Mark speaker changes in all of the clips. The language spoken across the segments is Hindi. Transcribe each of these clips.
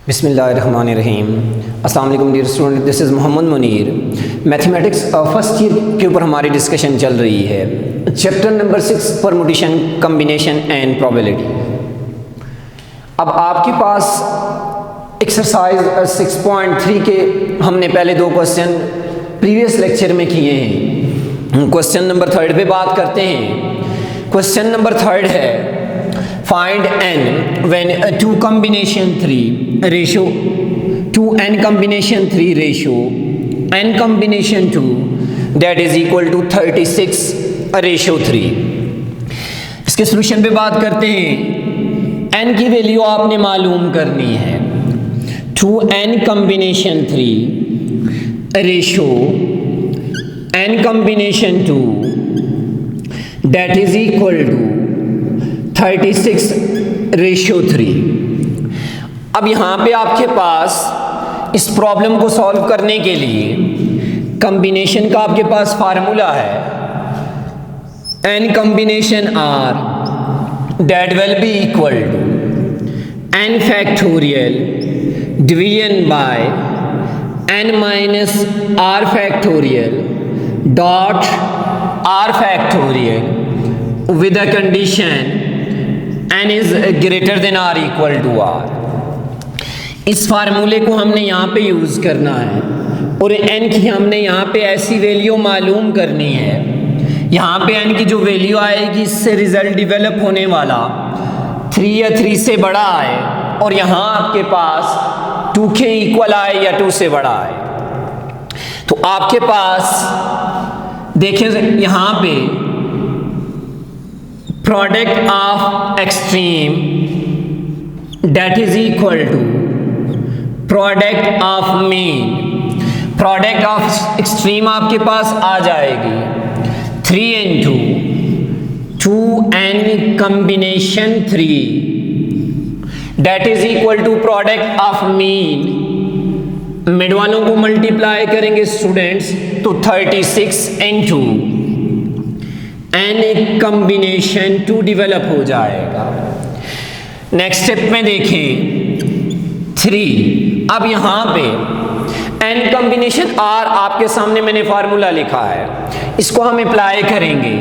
Speaker 1: बिस्मिल्लाहिर्रहमानिर्रहीम। अस्सलाम वालेकुम dear student, this is Mohammad Munir. Mathematics first year के ऊपर हमारी डिस्कशन चल रही है। Chapter number 6 permutation, combination and probability. अब आपके पास एक्सरसाइज 6.3 के हमने पहले दो क्वेश्चन प्रीवियस लेक्चर में किए हैं। क्वेश्चन नंबर 3 पे बात करते हैं। क्वेश्चन नंबर 3 है find n when 2 combination 3 ratio 2 n combination 3 ratio n combination 2 that is equal to 36 ratio 3। इसके सॉल्यूशन पे बात करते हैं। n की वैल्यू आपने मालूम करनी है। 2n combination 3 ratio n combination 2 that is equal to 36 ratio 3। अब यहाँ पे आपके पास इस प्रॉब्लम को सॉल्व करने के लिए कॉम्बिनेशन का आपके पास फार्मूला है n combination r that will be equal to n factorial division by n minus r factorial dot r factorial with a condition n is greater than or equal to r। इस फार्मूले को हमने यहाँ पे यूज़ करना है और n की हमने यहाँ पे ऐसी वैल्यू मालूम करनी है। यहाँ पे n की जो वैल्यू आएगी इससे रिजल्ट डेवलप होने वाला 3 या 3 से बड़ा आए और यहाँ आपके पास 2 के इक्वल आए या 2 से बड़ा आए। तो आपके पास देखिए यहाँ पे product of extreme that is equal to product of mean. Product of extreme आपके पास आ जाएगी 3 into 2n combination 3 that is equal to product of mean. Mid वालों को मल्टीप्लाई करेंगे स्टूडेंट्स तो 36 into n कॉम्बिनेशन 2 डेवलप हो जाएगा। नेक्स्ट स्टेप में देखें 3। अब यहाँ पे n कॉम्बिनेशन r आपके सामने मैंने फार्मूला लिखा है, इसको हम अप्लाई करेंगे।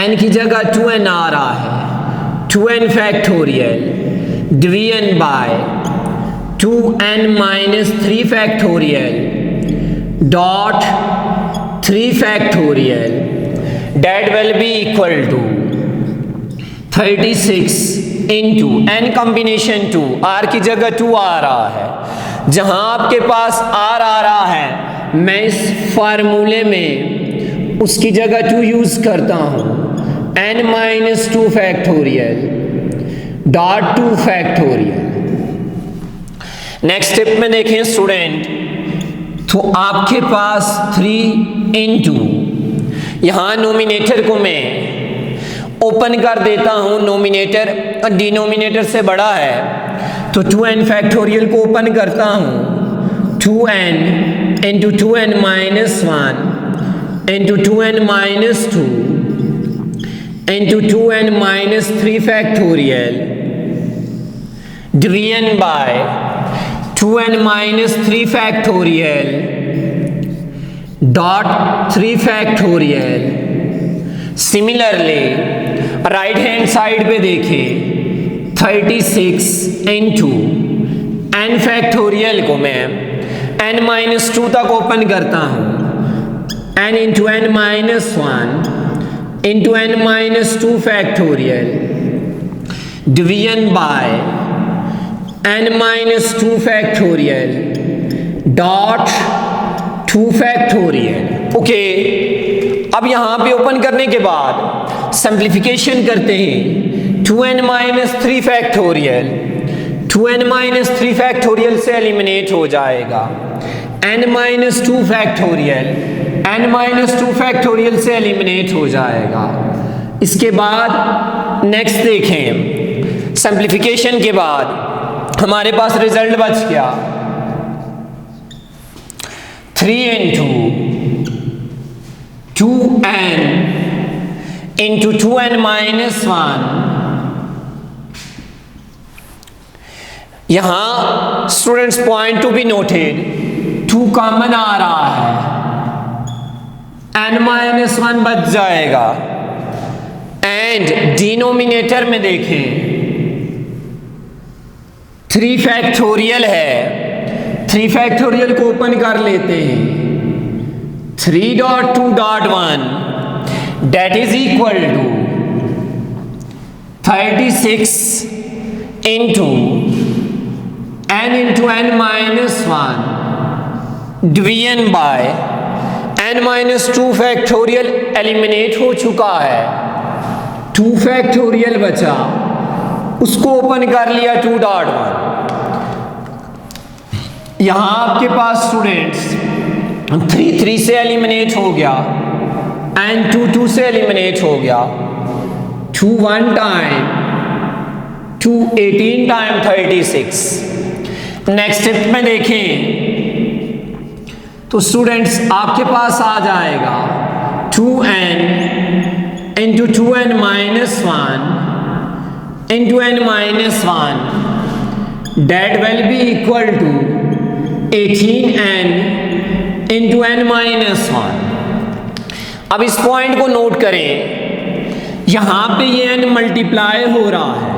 Speaker 1: n की जगह 2n आ रहा है, 2n factorial division bye 2n minus 3 factorial dot 3 factorial that will be equal to 36 into n combination 2। r की जगह 2 आ रहा है, जहां आपके पास r आ रहा है मैं इस फार्मूले में उसकी जगह 2 यूज करता हूं n minus 2 factorial dot 2 factorial. Next step में देखें स्टूडेंट, तो आपके पास 3 into यहाँ नोमिनेटर को मैं ओपन कर देता हूँ, नोमिनेटर डिनोमिनेटर से बड़ा है तो 2n फैक्टोरियल को ओपन करता हूँ 2n into 2n minus 1 into 2n minus 2 into 2n minus 3 factorial division bye 2n minus 3 factorial dot 3 factorial. Similarly right hand side पे देखें 36 इंटू n फैक्टोरियल को मैं n माइनस 2 तक ओपन करता हूँ n into n minus 1 into n minus 2 factorial division by n minus 2 factorial dot 2 factorial. Okay, अब यहाँ पे ओपन करने के बाद सिंप्लीफिकेशन करते हैं। 2n minus 3 factorial 2n minus 3 factorial से एलिमिनेट हो जाएगा। n minus 2 factorial n minus 2 factorial से एलिमिनेट हो जाएगा। इसके बाद नेक्स्ट देखें, सिंप्लीफिकेशन के बाद हमारे पास रिजल्ट बच गया 3 into 2n into 2n minus 1 यहां students point to be noted, 2 common आ रहा है, n-1 बच जाएगा। एंड डिनोमिनेटर में देखें 3 फैक्टोरियल है, 3 फैक्टोरियल को ओपन कर लेते हैं, 3.2.1 that is equal to 36 into n into n minus 1 division by n minus 2 factorial eliminate हो चुका है, 2 फैक्टोरियल बचा, उसको ओपन कर लिया 2.1। यहां आपके पास स्टूडेंट्स 3 से एलिमिनेट हो गया एंड 2 से एलिमिनेट हो गया, 2 1 टाइम, 2 18 टाइम 36। नेक्स्ट स्टेप में देखें तो स्टूडेंट्स आपके पास आ जाएगा 2n into 2n minus 1 into n minus 1 that will be equal to 18n into n minus 1। अब इस पॉइंट को नोट करें, यहां पे ये n मल्टीप्लाई हो रहा है,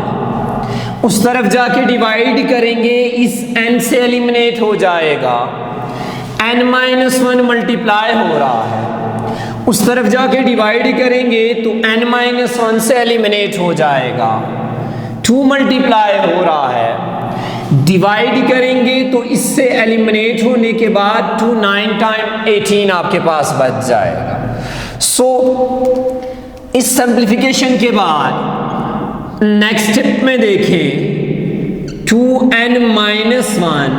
Speaker 1: उस तरफ जाके डिवाइड करेंगे, इस n से एलिमिनेट हो जाएगा, n-1 मल्टीप्लाई हो रहा है, उस तरफ जाके डिवाइड करेंगे तो n-1 से एलिमिनेट हो जाएगा, 2 मल्टीप्लाई हो रहा है, डिवाइड करेंगे तो इससे एलिमिनेट होने के बाद 2 9 टाइम 18 आपके पास बच जाएगा। सो इस सिंप्लीफिकेशन के बाद नेक्स्ट स्टेप में देखें 2n-1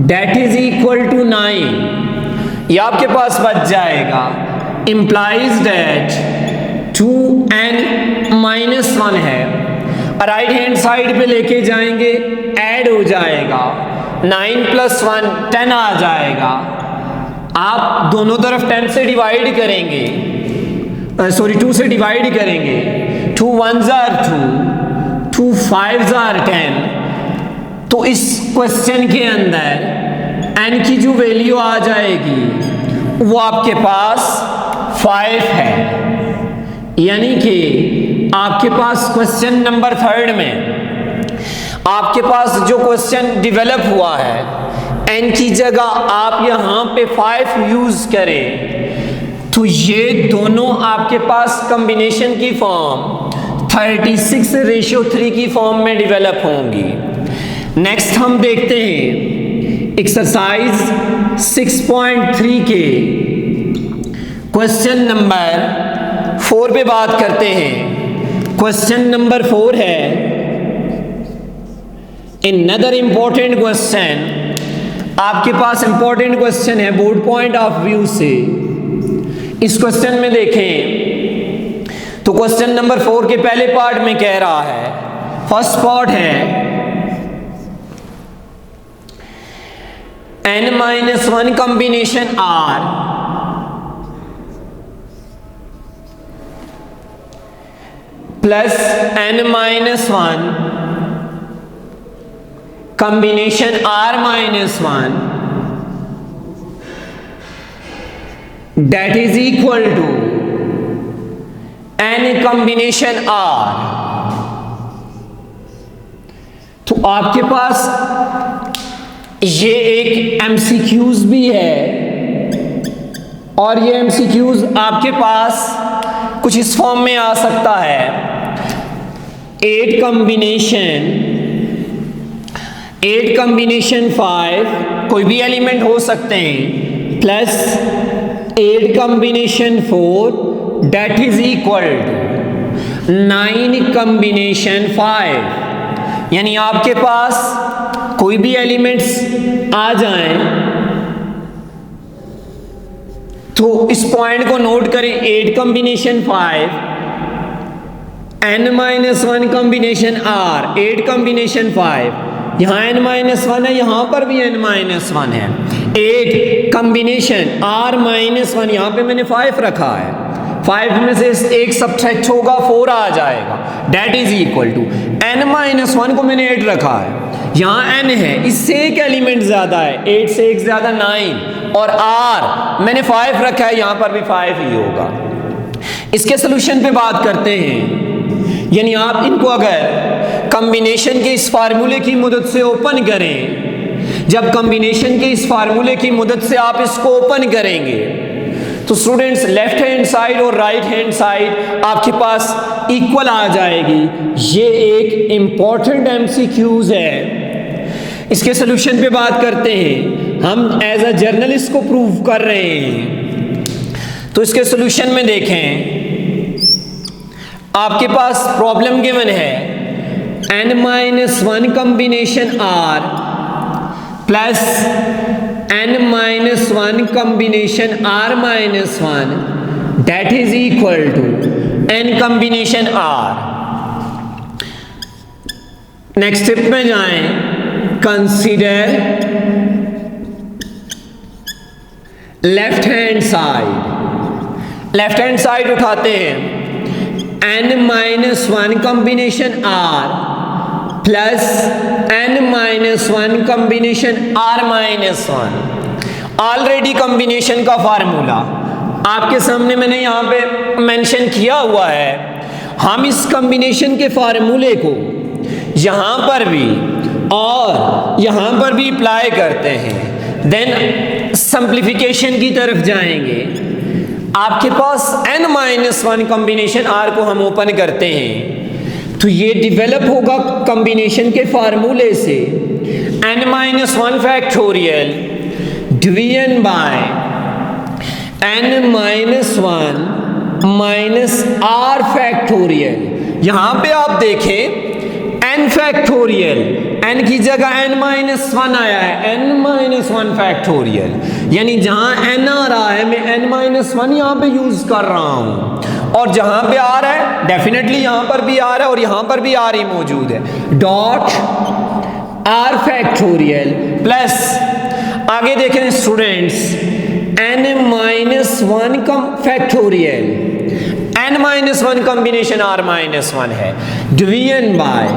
Speaker 1: date is equal to 9, ये आपके पास बच जाएगा, इंप्लाइज डेट 2n-1 है, राइट हैंड साइड पे लेके जाएंगे, ऐड हो जाएगा, 9 + 1 10 आ जाएगा। आप दोनों तरफ 10 से डिवाइड करेंगे, 2 से डिवाइड करेंगे, 2 1s are 2, 2 5s are 10, तो इस क्वेश्चन के अंदर n की जो वैल्यू आ जाएगी वो आपके पास 5 है, यानी कि आपके पास क्वेश्चन नंबर 3 में आपके पास जो क्वेश्चन डेवलप हुआ है, n की जगह आप यहां पे 5 यूज करें तो ये दोनों आपके पास कॉम्बिनेशन की फॉर्म 36:3 की फॉर्म में डेवलप होंगी। नेक्स्ट हम देखते हैं एक्सरसाइज 6.3 के क्वेश्चन नंबर 4 पे बात करते हैं। क्वेश्चन नंबर 4 है अनदर इंपॉर्टेंट क्वेश्चन, आपके पास इंपॉर्टेंट क्वेश्चन है बोर्ड पॉइंट ऑफ व्यू से। इस क्वेश्चन में देखें तो क्वेश्चन नंबर 4 के पहले पार्ट में कह रहा है, फर्स्ट पार्ट है n-1 combination R plus n-1 combination R-1 that is equal to n combination R। तो आपके पास ये एक MCQs भी है और ये MCQs आपके पास कुछ इस फॉर्म में आ सकता है, 8 कॉम्बिनेशन 5 कोई भी एलिमेंट हो सकते हैं, plus 8 combination 4 that is equal to 9 combination 5, यानी आपके पास कोई भी एलिमेंट्स आ जाएं तो इस पॉइंट को नोट करें, 8 combination 5 n-1 combination R, 8 combination 5, यहां n-1 है, यहां पर भी n-1 है, 8 कॉम्बिनेशन R-1, यहां पे मैंने 5 रखा है, 5 में से एक सब्ट्रैक्ट होगा 4 आ जाएगा, date is equal to n-1 को मैंने 8 रखा है, यहाँ n है, इससे एक एलिमेंट ज़्यादा है, 8 से एक ज़्यादा 9, और r मैंने 5 रखा है, यहाँ पर भी 5 ही होगा। इसके सोल्यूशन पे बात करते हैं, यानी आप इनको अगर कॉम्बिनेशन के इस फार्मूले की मदद से ओपन करें, जब कॉम्बिनेशन के इस फार्मूले की मदद से आप इसको ओपन करेंगे तो स्टूडेंट्स लेफ्ट हैंड साइड और राइट हैंड साइड आपके पास इक्वल आ जाएगी। ये एक इंपॉर्टेंट एमसीक्यूज है। इसके सोल्यूशन पे बात करते हैं, हम एज अ जर्नलिस्ट को प्रूव कर रहे हैं। तो इसके सोल्यूशन में देखें, आपके पास प्रॉब्लम गिवन है n-1 combination r plus n-1 combination r-1 that is equal to n combination r। Next step में जाएं, consider left hand side. Left hand side उठाते हैं, n-1 combination r plus n-1 combination r-1। Already combination का फार्मूला आपके सामने मैंने यहाँ पे मेंशन किया हुआ है। हम इस कॉम्बिनेशन के फार्मूले को यहाँ पर भी और यहाँ पर भी अप्लाई करते हैं, देन सिंप्लीफिकेशन की तरफ जाएंगे। आपके पास n-1 कॉम्बिनेशन r को हम ओपन करते हैं तो ये डेवलप होगा कॉम्बिनेशन के फार्मूले से n-1 factorial division bye n-1 minus r factorial. यहाँ पे आप देखें n फैक्टोरियल, n की जगह n-1 आया है, n-1 फैक्टोरियल, यानी जहाँ n आ रहा है मैं n-1 यहाँ पे यूज कर रहा हूँ, और जहाँ पे आ रहा है डेफिनेटली यहाँ पर भी आ रहा है और यहाँ पर भी r ही मौजूद है। डॉट r फैक्टोरियल प्लस आगे देखें students n-1 factorial, n-1 combination r-1 है, division bye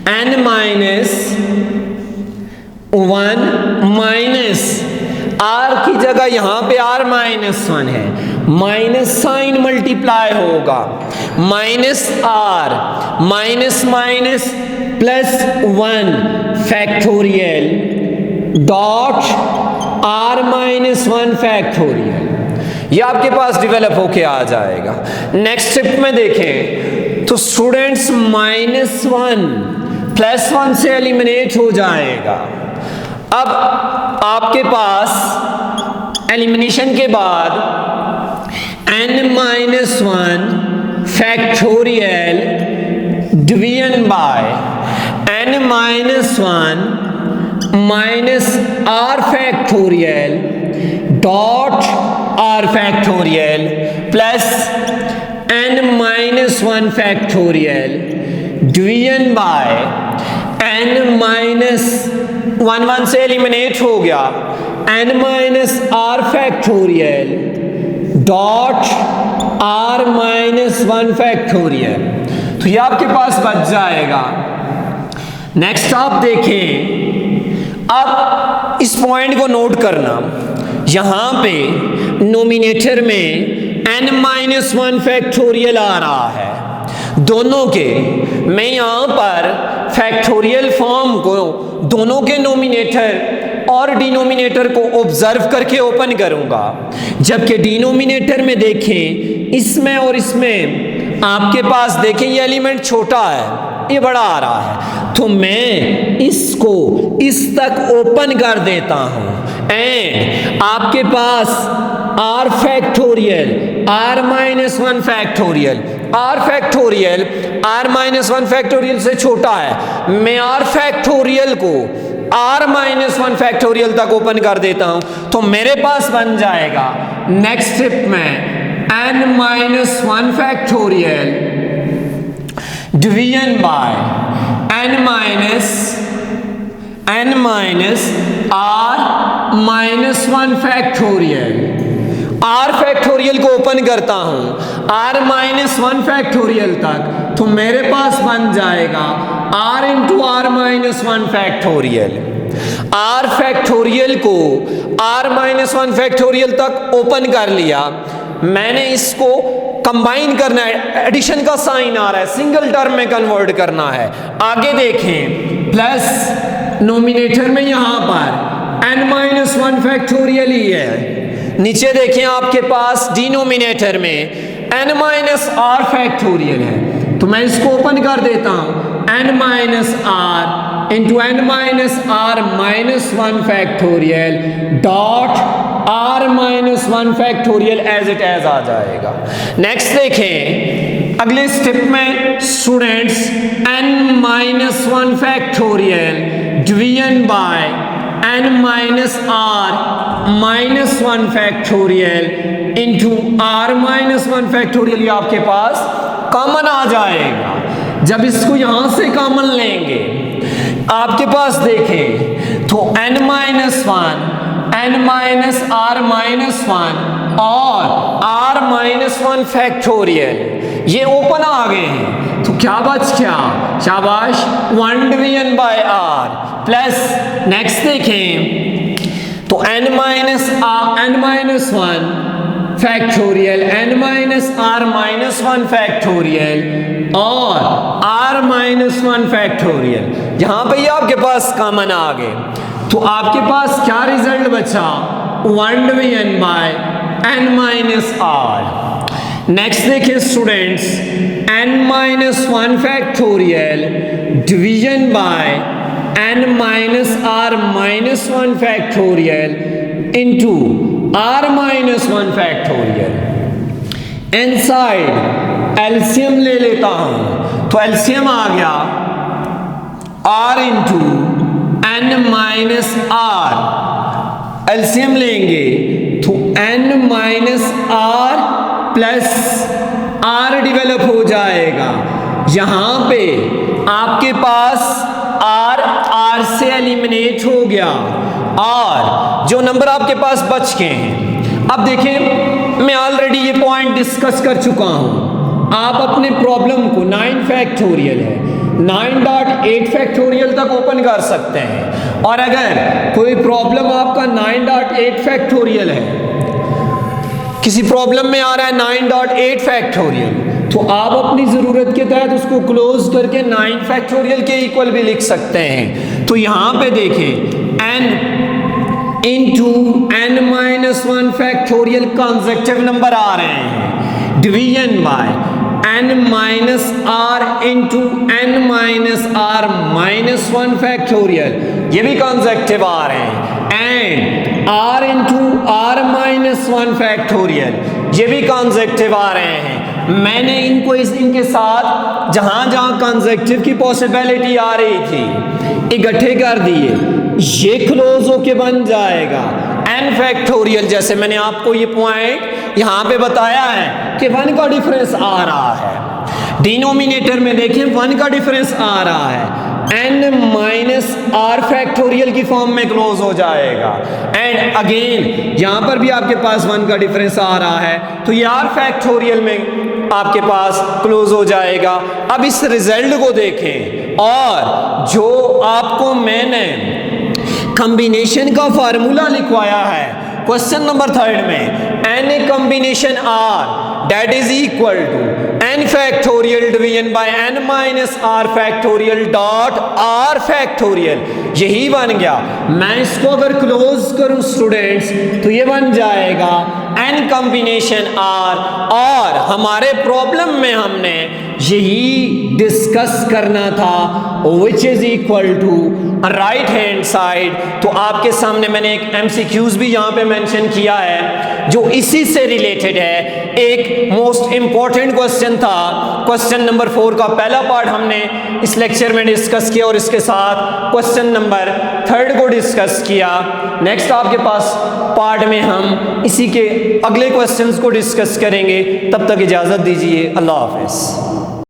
Speaker 1: n-1 minus r की जगह यहाँ पे r-1 है, माइनस साइन मल्टीप्लाई होगा, minus r minus minus plus 1 factorial dot r-1 factorial. ये आपके पास डेवलप होके आ जाएगा। नेक्स्ट स्टेप में देखें तो स्टूडेंट्स -1 +1 से एलिमिनेट हो जाएगा। अब आपके पास एलिमिनेशन के बाद n-1 factorial division bye n-1 minus r factorial dot r factorial plus n-1 factorial division bye n-1 से एलिमिनेट हो गया, n-r factorial dot r-1 factorial. तो ये आपके पास बच जाएगा। नेक्स्ट आप देखें, अब इस पॉइंट को नोट करना, यहाँ पे नोमिनेटर में n-1 फैक्टोरियल आ रहा है दोनों के। मैं यहाँ पर फैक्टोरियल फॉर्म को दोनों के नोमिनेटर और डिनोमिनेटर को ऑब्जर्व करके ओपन करूँगा, जबकि डिनोमिनेटर में देखें इसमें और इसमें आपके पास देखें ये एलिमेंट छोटा है, ये बड़ा आ रहा है, तो मैं इसको इस तक ओपन कर देता हूँ एंड आपके पास r factorial r-1 factorial, r factorial r-1 factorial से छोटा है, मैं r फैक्टोरियल को r-1 फैक्टोरियल तक ओपन कर देता हूँ, तो मेरे पास बन जाएगा नेक्स्ट स्टेप में n-1 factorial division bye r-1 factorial. r factorial को ओपन करता हूं r-1 फैक्टोरियल तक, तो मेरे पास बन जाएगा r into r-1 -1 factorial. r factorial को r-1 फैक्टोरियल तक ओपन कर लिया, मैंने इसको कंबाइन करना है, एडिशन का साइन आ रहा है, सिंगल टर्म में कन्वर्ट करना है। आगे देखें, प्लस नोमिनेटर में यहां पर n-1 फैक्टोरियल ही है, नीचे देखें आपके पास डिनोमिनेटर में n-r फैक्टोरियल है, तो मैं इसको ओपन कर देता हूं, n-r into n-r-1 factorial dot r-1 factorial as it is आ जाएगा। नेक्स्ट देखें, अगले स्टेप में students n-1 factorial division by n-r-1 factorial into r-1 factorial, ये आपके पास कॉमन आ जाएगा। जब इसको यहां से कॉमन लेंगे आपके पास देखें तो n-1 n-r-1 और r-1 फैक्टोरियल ये ओपन आ गए हैं, तो क्या बच गया, शाबाश, 1 division bye r plus next देखें तो n-1 फैक्टोरियल n-r-1 फैक्टोरियल और r-1 फैक्टोरियल, यहां पे ये आपके पास कॉमन आ गए, तो आपके पास क्या रिजल्ट बचा, 1 डिवीजन बाय n-r। नेक्स्ट देखिए students, n-1 factorial division by n-r-1 factorial into r-1 factorial. Inside LCM ले लेता हूं, तो एलसीएम आ गया r इंटू n-r, एलसीएम लेंगे तो n-r प्लस r डेवलप हो जाएगा। यहां पे आपके पास r से एलिमिनेट हो गया और जो नंबर आपके पास बच गए हैं, अब देखें मैं ऑलरेडी ये पॉइंट डिस्कस कर चुका हूं। आप अपने प्रॉब्लम को 9 फैक्टोरियल है 9.8 फैक्टोरियल तक ओपन कर सकते हैं, और अगर कोई प्रॉब्लम आपका 9.8 फैक्टोरियल है, किसी प्रॉब्लम में आ रहा है 9.8 फैक्टोरियल, तो आप अपनी ज़रूरत के तहत उसको क्लोज करके 9 फैक्टोरियल के इक्वल भी लिख सकते हैं। तो यहाँ पे देखें n into n-1 factorial consecutive number आ रहे हैं, division by n-r into n-r-1 factorial, ये भी कंसेक्टिव आ रहे हैं, and r into r-1 factorial, ये भी कंसेक्टिव आ रहे हैं। मैंने इनको इनके साथ जहां जहां कंसेक्टिव की पॉसिबिलिटी आ रही थी इकट्ठे कर दिए, ये क्लोज होके बन जाएगा n फैक्टोरियल। जैसे मैंने आपको ये पॉइंट यहां पे बताया है कि 1 का डिफरेंस आ रहा है, डिनोमिनेटर में देखें 1 का डिफरेंस आ रहा है, n-r फैक्टोरियल की फॉर्म में क्लोज हो जाएगा, एंड अगेन यहां पर भी आपके पास 1 का डिफरेंस आ रहा है, तो ये r फैक्टोरियल में आपके पास क्लोज हो जाएगा। अब इस रिजल्ट को देखें, और जो आपको मैंने कॉम्बिनेशन का फार्मूला लिखवाया है क्वेश्चन नंबर 3 में, n combination r that is equal to n factorial division by n-r factorial dot r factorial, यही बन गया। मैं इसको अगर क्लोज करूं स्टूडेंट्स तो ये बन जाएगा n कॉम्बिनेशन r, और हमारे प्रॉब्लम में हमने यही डिस्कस करना था, which is equal to right hand side. तो आपके सामने मैंने एक MCQs भी यहाँ पे मेंशन किया है जो इसी से रिलेटेड है। एक मोस्ट इंपॉर्टेंट क्वेश्चन था, क्वेश्चन नंबर 4 का पहला पार्ट हमने इस लेक्चर में डिस्कस किया, और इसके साथ क्वेश्चन नंबर 3 को डिस्कस किया। नेक्स्ट आपके पास पार्ट में हम इसी के अगले क्वेश्चंस को डिस्कस करेंगे। तब तक इजाज़त दीजिए, अल्लाह हाफ़िज़।